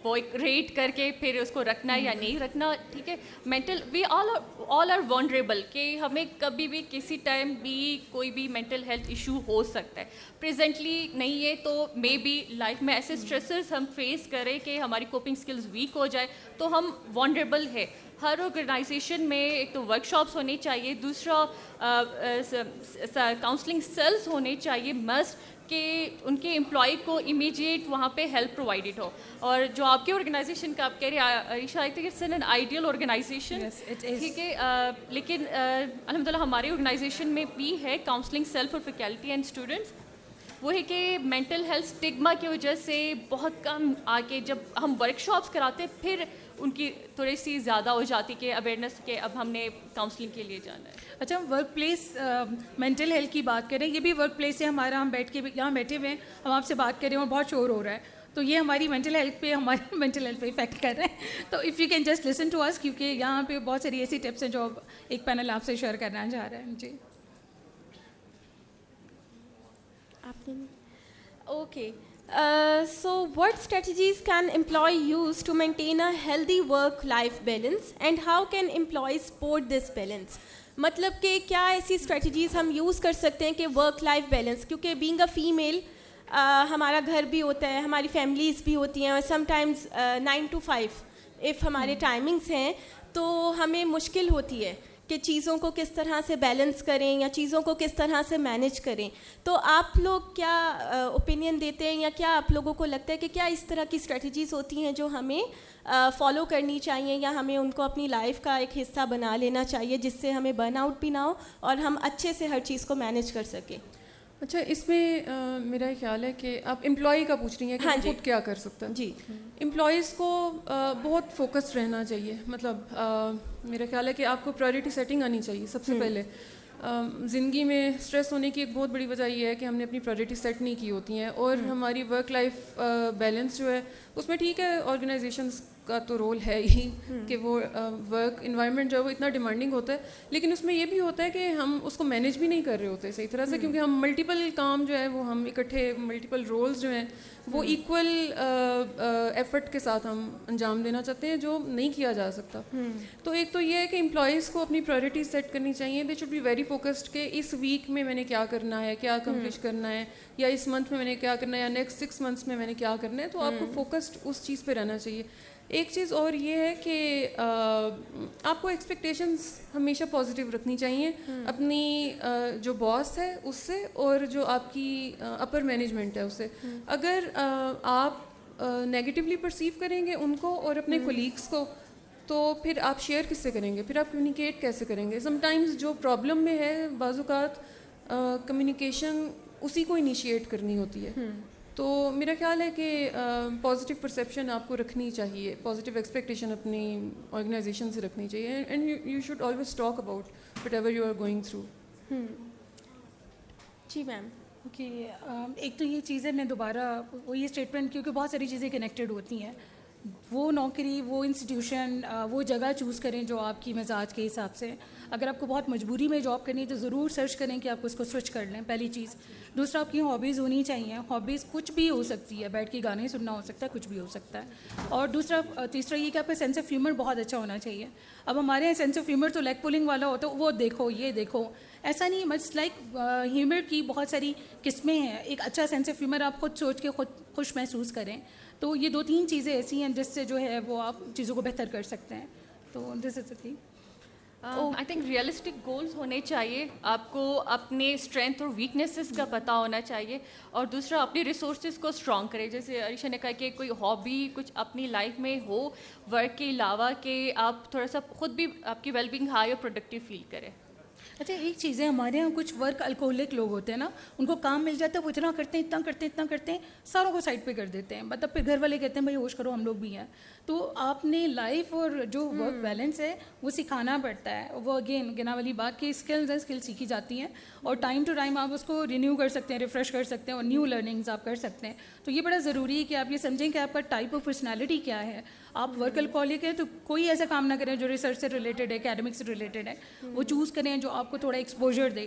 وہ ایک ریٹ کر کے پھر اس کو رکھنا یا نہیں رکھنا. ٹھیک ہے, مینٹل وی آل آر وانڈریبل کہ ہمیں کبھی بھی کسی ٹائم بھی کوئی بھی مینٹل ہیلتھ ایشو ہو سکتا ہے. پریزنٹلی نہیں ہے تو مے بی لائف میں ایسے اسٹریسرز ہم فیس کریں کہ ہماری کوپنگ اسکلز ویک ہو جائے تو ہم وانڈریبل ہے. ہر آرگنائزیشن میں ایک تو ورک شاپس ہونی چاہیے, دوسرا کاؤنسلنگ سیلز ہونے چاہیے مسٹ کہ ان کے امپلائی کو امیجیٹ وہاں پہ ہیلپ پرووائڈیڈ ہو. اور جو آپ کے آرگنائزیشن کا آپ کہہ رہے ہیں Ayesha, I think it's an ideal organisation. ٹھیک ہے, لیکن الحمد للہ ہماری آرگنائزیشن میں بھی ہے counselling cell for faculty and students. وہ ہے کہ مینٹل ہیلتھ اسٹگما کی وجہ سے بہت کم آ کے جب ہم ورک شاپس کراتے پھر ان کی تھوڑی سی زیادہ ہو جاتی کہ اویئرنیس کہ اب ہم نے کاؤنسلنگ کے لیے جانا ہے. اچھا, ہم ورک پلیس مینٹل ہیلتھ کی بات کریں, یہ بھی ورک پلیس ہے ہمارا, ہم بیٹھ کے یہاں بیٹھے ہوئے ہیں, ہم آپ سے بات کر رہے ہیں اور بہت شور ہو رہا ہے, تو یہ ہماری مینٹل ہیلتھ پہ ہماری مینٹل ہیلتھ پہ افیکٹ کر رہے ہیں. تو if you can just listen to us, کیونکہ یہاں پہ بہت ساری ایسی ٹپس ہیں جو ایک پینل آپ سے شیئر کرنا چاہ رہا ہے. جی آپ نے okay. So what strategies can employee use to maintain a healthy work-life balance and how can employees support this balance? مطلب کہ کیا ایسی اسٹریٹجیز ہم یوز کر سکتے ہیں کہ ورک لائف بیلنس, کیونکہ بینگ اے فیمیل ہمارا گھر بھی ہوتا ہے, ہماری فیملیز بھی ہوتی ہیں, اور سم ٹائمز 9 to 5 اف ہمارے ٹائمنگس ہیں تو ہمیں مشکل ہوتی ہے کہ چیزوں کو کس طرح سے بیلنس کریں یا چیزوں کو کس طرح سے مینیج کریں. تو آپ لوگ کیا اوپینین دیتے ہیں یا کیا آپ لوگوں کو لگتا ہے کہ کیا اس طرح کی اسٹریٹجیز ہوتی ہیں جو ہمیں فالو کرنی چاہیے یا ہمیں ان کو اپنی لائف کا ایک حصہ بنا لینا چاہیے جس سے ہمیں برن آؤٹ بھی نہ ہو اور ہم اچھے سے ہر چیز کو مینیج کر سکیں؟ اچھا, اس میں میرا خیال ہے کہ آپ امپلائی کا پوچھ رہی ہیں کہ وہ خود کیا کر سکتا ہے. جی, امپلائیز کو بہت فوکسڈ رہنا چاہیے. مطلب میرا خیال ہے کہ آپ کو پرائرٹی سیٹنگ آنی چاہیے سب سے پہلے. زندگی میں اسٹریس ہونے کی ایک بہت بڑی وجہ یہ ہے کہ ہم نے اپنی پرائرٹی سیٹ نہیں کی ہوتی ہیں, اور ہماری ورک لائف بیلنس جو ہے اس میں ٹھیک ہے آرگنائزیشنس کا تو رول ہے ہی کہ وہ ورک انوائرمنٹ جو ہے وہ اتنا ڈیمانڈنگ ہوتا ہے, لیکن اس میں یہ بھی ہوتا ہے کہ ہم اس کو مینیج بھی نہیں کر رہے ہوتے صحیح طرح سے, کیونکہ ہم ملٹیپل کام جو ہے وہ ہم اکٹھے ملٹیپل رولز جو ہیں وہ ایکول ایفرٹ کے ساتھ ہم انجام دینا چاہتے ہیں جو نہیں کیا جا سکتا. تو ایک تو یہ ہے کہ امپلائیز کو اپنی پرائرٹیز سیٹ کرنی چاہیے, they should be very focused کہ اس ویک میں میں نے کیا کرنا ہے, کیا اکمپلش کرنا ہے, یا اس منتھ میں میں نے کیا کرنا ہے, یا نیکسٹ 6 months میں نے کیا کرنا ہے. تو آپ کو فوکسڈ اس چیز پہ رہنا چاہیے. ایک چیز اور یہ ہے کہ آپ کو ایکسپیکٹیشنز ہمیشہ پازیٹیو رکھنی چاہیے اپنی جو باس ہے اس سے, اور جو آپ کی اپر مینجمنٹ ہے اس سے. اگر آپ نیگیٹیولی پرسیو کریں گے ان کو اور اپنے کولیگس کو, تو پھر آپ شیئر کس سے کریں گے, پھر آپ کمیونیکیٹ کیسے کریں گے. سم ٹائمز جو پرابلم میں ہے بعض اوقات کمیونیکیشن اسی کو انیشیٹ کرنی ہوتی ہے. تو میرا خیال ہے کہ پازیٹیو پرسیپشن آپ کو رکھنی چاہیے, پازیٹیو ایکسپیکٹیشن اپنی آرگنائزیشن سے رکھنی چاہیے, and you should always talk about whatever you are going through. جی میم. اوکے, ایک تو یہ چیز ہے, میں دوبارہ وہ یہ اسٹیٹمنٹ, کیونکہ بہت ساری چیزیں کنیکٹیڈ ہوتی ہیں, وہ نوکری, وہ انسٹیٹیوشن, وہ جگہ چوز کریں جو آپ کی مزاج کے حساب سے. اگر آپ کو بہت مجبوری میں جاب کرنی ہے تو ضرور سرچ کریں کہ آپ اس کو سوئچ کر لیں, پہلی چیز. دوسرا, آپ کی ہابیز ہونی چاہیے. ہابیز کچھ بھی ہو سکتی ہے, بیٹھ کے گانے سننا ہو سکتا ہے, کچھ بھی ہو سکتا ہے. اور تیسرا یہ کہ آپ کا سینس آف ہیومر بہت اچھا ہونا چاہیے. اب ہمارے یہاں سینس آف ہیومر تو لیگ پولنگ والا ہوتا ہے, وہ دیکھو یہ دیکھو, ایسا نہیں. مٹس لائک ہیومر کی بہت ساری قسمیں ہیں. ایک اچھا سینس آف ہیومر آپ خود سوچ کے خود خوش محسوس کریں. تو یہ 2-3 چیزیں ایسی ہیں جس سے جو ہے وہ آپ چیزوں کو بہتر کر سکتے ہیں. تو this is a thing. I think realistic goals ہونے چاہیے. آپ کو اپنے اسٹرینتھ اور ویکنیسز کا پتہ ہونا چاہیے, اور دوسرا اپنی ریسورسز کو اسٹرانگ کرے. جیسے عریشہ نے کہا کہ کوئی ہابی کچھ اپنی لائف میں ہو ورک کے علاوہ, کہ آپ تھوڑا سا خود بھی آپ کی ویل بینگ ہائی اور پروڈکٹیو فیل کریں. اچھا, ایک چیز ہے, ہمارے یہاں کچھ ورک الکوہولک لوگ ہوتے ہیں نا, ان کو کام مل جاتا ہے, وہ اتنا کرتے ہیں ساروں کو سائڈ پہ کر دیتے ہیں. مطلب پھر گھر والے کہتے ہیں بھائی ہوش کرو, ہم لوگ بھی ہیں. تو آپ نے لائف اور جو ورک بیلنس ہے وہ سکھانا پڑتا ہے. وہ اگین گنا والی بات کہ اسکلز ہیں, اسکل سیکھی جاتی ہیں, اور ٹائم ٹو ٹائم آپ اس کو رینیو کر سکتے ہیں, ریفریش کر سکتے ہیں, اور نیو لرننگز آپ کر سکتے ہیں. تو یہ بڑا ضروری ہے کہ آپ یہ سمجھیں کہ آپ کا ٹائپ آف پرسنالٹی کیا ہے. آپ ورک الکوہولک ہیں تو کوئی ایسا کام نہ کریں جو ریسرچ سے ریلیٹڈ ہے, اکیڈمک سے ریلیٹڈ ہے. وہ چوز کریں جو آپ کو تھوڑا ایکسپوجر دے.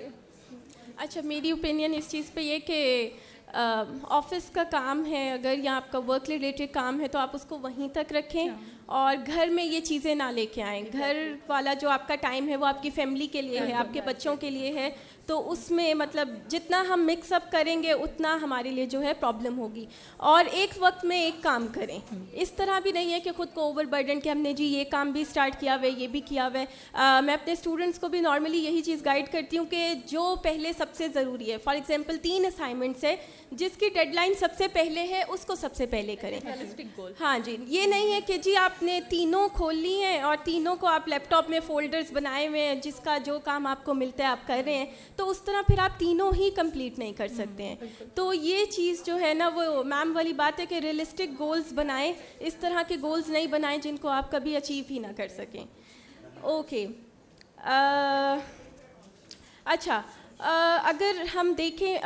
اچھا, میری اوپینین اس چیز پہ یہ کہ آفس کا کام ہے اگر, یا آپ کا ورک ریلیٹڈ کام ہے, تو آپ اس کو وہیں تک رکھیں, اور گھر میں یہ چیزیں نہ لے کے آئیں. گھر والا جو آپ کا ٹائم ہے وہ آپ کی فیملی کے لیے ہے, آپ کے بچوں کے لیے ہے. تو اس میں مطلب جتنا ہم مکس اپ کریں گے اتنا ہمارے لیے جو ہے پرابلم ہوگی. اور ایک وقت میں ایک کام کریں. اس طرح بھی نہیں ہے کہ خود کو اوور برڈن کہ ہم نے جی یہ کام بھی اسٹارٹ کیا ہوا ہے, یہ بھی کیا ہوا ہے. میں اپنے اسٹوڈنٹس کو بھی نارملی یہی چیز گائڈ کرتی ہوں کہ جو پہلے سب سے ضروری ہے, فار ایگزامپل 3 اسائنمنٹس ہے, جس کی ڈیڈ لائن سب سے پہلے ہے اس کو سب سے پہلے کریں. ہاں جی, یہ نہیں ہے کہ جی آپ نے تینوں کھول لی ہیں اور تینوں کو آپ لیپ ٹاپ میں فولڈرز بنائے ہوئے ہیں, جس کا جو کام آپ کو ملتا ہے آپ کر رہے ہیں, تو اس طرح پھر آپ تینوں ہی کمپلیٹ نہیں کر سکتے ہیں. تو یہ چیز جو ہے نا وہ میم والی بات ہے کہ ریئلسٹک گولز بنائیں, اس طرح کے گولز نہیں بنائیں جن کو آپ کبھی اچیو ہی نہ کر سکیں. اوکے, اچھا, اگر ہم دیکھیں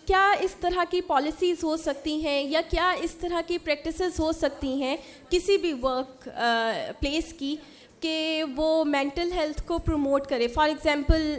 کیا اس طرح کی پالیسیز ہو سکتی ہیں یا کیا اس طرح کی پریکٹسز ہو سکتی ہیں کسی بھی ورک پلیس کی کہ وہ مینٹل ہیلتھ کو پروموٹ کرے. فار ایگزامپل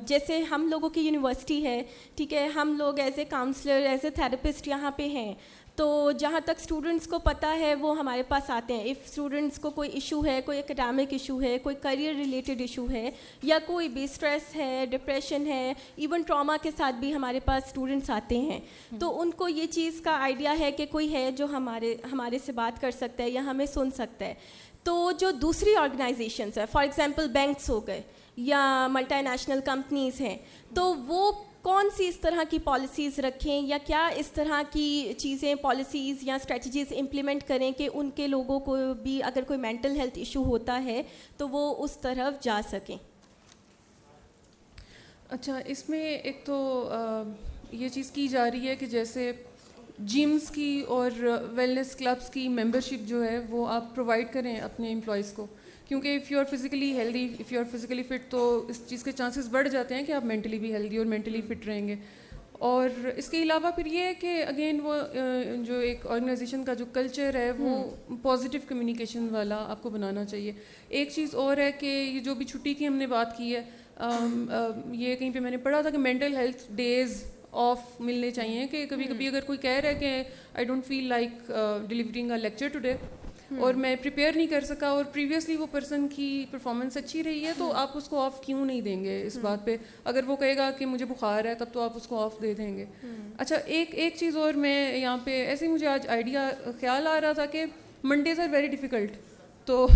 جیسے ہم لوگوں کی یونیورسٹی ہے, ٹھیک ہے, ہم لوگ as a counsellor, as a therapist یہاں پہ ہیں, تو جہاں تک اسٹوڈنٹس کو پتہ ہے وہ ہمارے پاس آتے ہیں. اف اسٹوڈنٹس کو کوئی ایشو ہے, کوئی اکیڈمک ایشو ہے, کوئی کریئر ریلیٹڈ ایشو ہے, یا کوئی بھی اسٹریس ہے, ڈپریشن ہے, ایون ٹراما کے ساتھ بھی ہمارے پاس اسٹوڈنٹس آتے ہیں, تو ان کو یہ چیز کا آئیڈیا ہے کہ کوئی ہے جو ہمارے سے بات کر سکتا ہے یا ہمیں سن سکتا ہے. تو جو دوسری آرگنائزیشنس ہیں, فار ایگزامپل بینکس ہو گئے یا ملٹی نیشنل کمپنیز ہیں, تو وہ کون سی اس طرح کی پالیسیز رکھیں یا کیا اس طرح کی چیزیں, پالیسیز یا اسٹریٹجیز امپلیمنٹ کریں کہ ان کے لوگوں کو بھی اگر کوئی مینٹل ہیلتھ ایشو ہوتا ہے تو وہ اس طرف جا سکیں. اچھا, اس میں ایک تو یہ چیز کی جا رہی ہے کہ جیسے جمس کی اور ویلنس کلبس کی ممبرشپ جو ہے وہ آپ پرووائڈ کریں اپنے امپلائیز کو, کیونکہ if you are physically healthy, if you are physically fit, تو اس چیز کے چانسز بڑھ جاتے ہیں کہ آپ مینٹلی بھی ہیلدی اور مینٹلی فٹ رہیں گے. اور اس کے علاوہ پھر یہ ہے کہ اگین وہ جو ایک آرگنائزیشن کا جو کلچر ہے وہ پازیٹیو کمیونیکیشن والا آپ کو بنانا چاہیے. ایک چیز اور ہے کہ یہ جو بھی چھٹی کی ہم نے بات کی ہے، یہ کہیں پہ میں نے پڑھا تھا کہ مینٹل ہیلتھ ڈیز آف ملنے چاہیے. کہ کبھی کبھی اگر کوئی کہہ رہا ہے کہ I don't feel like delivering a lecture today, اور میں پریپیئر نہیں کر سکا، اور پریویسلی وہ پرسن کی پرفارمنس اچھی رہی ہے، تو آپ اس کو آف کیوں نہیں دیں گے اس بات پہ؟ اگر وہ کہے گا کہ مجھے بخار ہے تب تو آپ اس کو آف دے دیں گے. اچھا ایک چیز اور میں یہاں پہ ایسے ہی مجھے آج آئیڈیا خیال آ رہا تھا کہ منڈیز آر ویری ڈیفیکلٹ. تو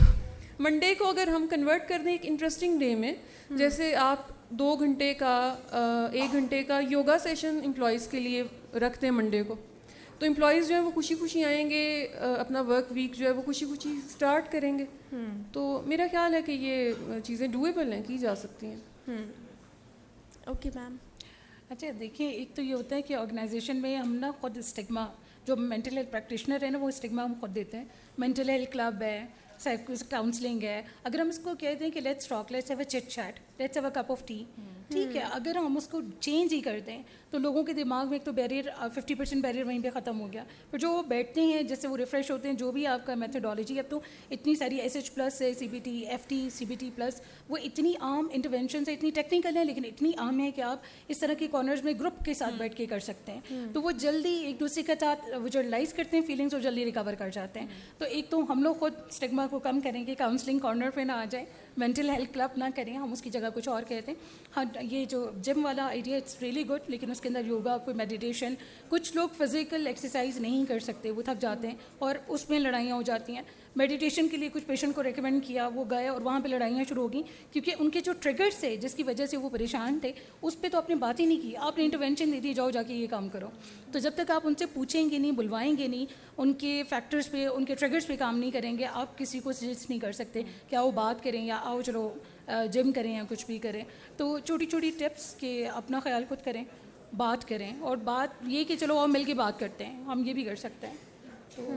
منڈے کو اگر ہم کنورٹ کر دیں ایک انٹرسٹنگ ڈے میں، جیسے آپ 2 گھنٹے کا 1 گھنٹے کا یوگا سیشن امپلائیز کے لیے رکھتے ہیں منڈے کو، تو امپلائیز جو ہے وہ خوشی خوشی آئیں گے، اپنا ورک ویک جو ہے وہ خوشی خوشی اسٹارٹ کریں گے. تو میرا خیال ہے کہ یہ چیزیں ڈویبل ہیں، کی جا سکتی ہیں. Okay ma'am. اچھا دیکھیں، ایک تو یہ ہوتا ہے کہ آرگنائزیشن میں ہم نا خود اسٹگما، جو مینٹل ہیلتھ پریکٹیشنر ہے نا، وہ اسٹگما ہم خود دیتے ہیں. مینٹل ہیلتھ کلب ہے، کاؤنسلنگ ہے. اگر ہم اس کو کہتے ہیں کہ let's talk, let's have a chit chat, let's have a cup of tea, ٹھیک ہے، اگر ہم اس کو چینج ہی کر دیں تو لوگوں کے دماغ میں ایک تو بیریئر 50% بیریئر وہیں پہ ختم ہو گیا. پھر جو وہ بیٹھتے ہیں، جیسے وہ ریفریش ہوتے ہیں، جو بھی آپ کا میتھڈالوجی، اب تو اتنی ساری SH+ ہے، CBT FT CBT+، وہ اتنی عام انٹرونشنس ہیں، اتنی ٹیکنیکل ہیں لیکن اتنی عام ہے کہ آپ اس طرح کے کارنرز میں گروپ کے ساتھ بیٹھ کے کر سکتے ہیں. تو وہ جلدی ایک دوسرے کے ساتھ ویژولاائز کرتے ہیں فیلنگس اور جلدی ریکور کر جاتے ہیں. تو ایک تو ہم لوگ خود اسٹگما کو کم کریں گے، کاؤنسلنگ کارنر پہ نہ آ جائیں، مینٹل ہیلتھ کلب نہ کریں، ہم اس کی جگہ کچھ اور کہتے ہیں. ہاں یہ جو جم والا آئیڈیا اٹس ریئلی گڈ، لیکن اس کے اندر یوگا، کوئی میڈیٹیشن، کچھ لوگ فزیکل ایکسرسائز نہیں کر سکتے، وہ تھک جاتے ہیں اور اس میں لڑائیاں ہو جاتی ہیں. میڈیٹیشن کے لیے کچھ پیشنٹ کو ریکمینڈ کیا، وہ گئے اور وہاں پہ لڑائیاں شروع ہو گئیں، کیونکہ ان کے جو ٹریگرس تھے جس کی وجہ سے وہ پریشان تھے، اس پہ تو آپ نے بات ہی نہیں کی، آپ نے انٹرونشن دے دی، جاؤ جا کے یہ کام کرو. تو جب تک آپ ان سے پوچھیں گے نہیں، بلوائیں گے نہیں، ان کے فیکٹرز پہ، ان کے ٹریگرس پہ کام نہیں کریں گے، آپ کسی کو سجیسٹ نہیں کر سکتے کہ آؤ بات کریں یا آؤ چلو جم کریں یا کچھ بھی کریں. تو چھوٹی چھوٹی ٹپس کہ اپنا خیال خود کریں، بات کریں، اور بات یہ کہ چلو اور مل کے بات کرتے ہیں، ہم یہ بھی کر سکتے ہیں. تو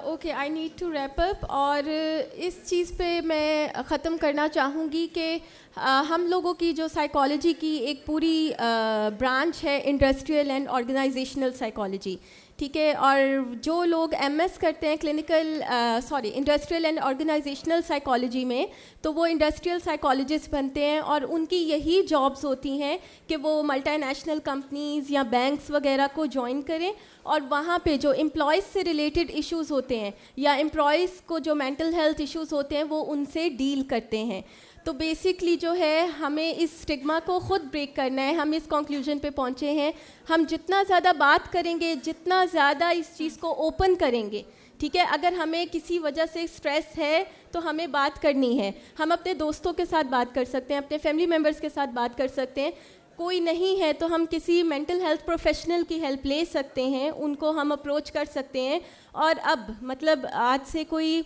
okay, I need to wrap up. اور اس چیز پہ میں ختم کرنا چاہوں گی کہ ہم لوگوں کی جو سائیکالوجی کی ایک پوری برانچ ہے انڈسٹریل اینڈ آرگنائزیشنل سائیکالوجی، ٹھیک ہے. اور جو لوگ MS کرتے ہیں انڈسٹریل اینڈ آرگنائزیشنل سائیکالوجی میں، تو وہ انڈسٹریل سائیکالوجسٹ بنتے ہیں، اور ان کی یہی جابس ہوتی ہیں کہ وہ ملٹی نیشنل کمپنیز یا بینکس وغیرہ کو جوائن کریں، اور وہاں پہ جو امپلائیز سے ریلیٹڈ ایشوز ہوتے ہیں یا امپلائیز کو جو مینٹل ہیلتھ ایشوز ہوتے ہیں وہ ان سے ڈیل کرتے ہیں. تو بیسکلی جو ہے ہمیں اس اسٹگما کو خود بریک کرنا ہے. ہم اس کنکلوژن پہ پہنچے ہیں، ہم جتنا زیادہ بات کریں گے، جتنا زیادہ اس چیز کو اوپن کریں گے، ٹھیک ہے. اگر ہمیں کسی وجہ سے اسٹریس ہے تو ہمیں بات کرنی ہے. ہم اپنے دوستوں کے ساتھ بات کر سکتے ہیں، اپنے فیملی ممبرس کے ساتھ بات کر سکتے ہیں. کوئی نہیں ہے تو ہم کسی مینٹل ہیلتھ پروفیشنل کی ہیلپ لے سکتے ہیں، ان کو ہم اپروچ کر سکتے ہیں. اور اب مطلب آج سے کوئی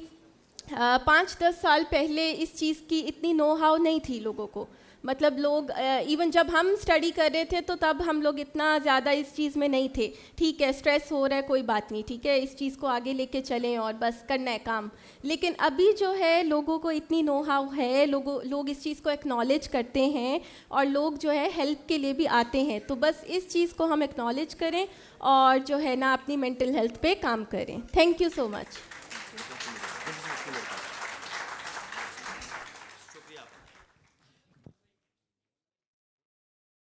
5-10 سال پہلے اس چیز کی اتنی نو ہاؤ نہیں تھی لوگوں کو. مطلب لوگ ایون جب ہم اسٹڈی کر رہے تھے تو تب ہم لوگ اتنا زیادہ اس چیز میں نہیں تھے. ٹھیک ہے، اسٹریس ہو رہا ہے، کوئی بات نہیں، ٹھیک ہے، اس چیز کو آگے لے کے چلیں اور بس کرنا ہے کام. لیکن ابھی جو ہے لوگوں کو اتنی نو ہاؤ ہے، لوگ اس چیز کو ایکنالج کرتے ہیں، اور لوگ جو ہے ہیلپ کے لیے بھی آتے ہیں. تو بس اس چیز کو ہم ایکنالج کریں اور جو ہے نا اپنی مینٹل ہیلتھ پہ کام کریں. Thank you so much.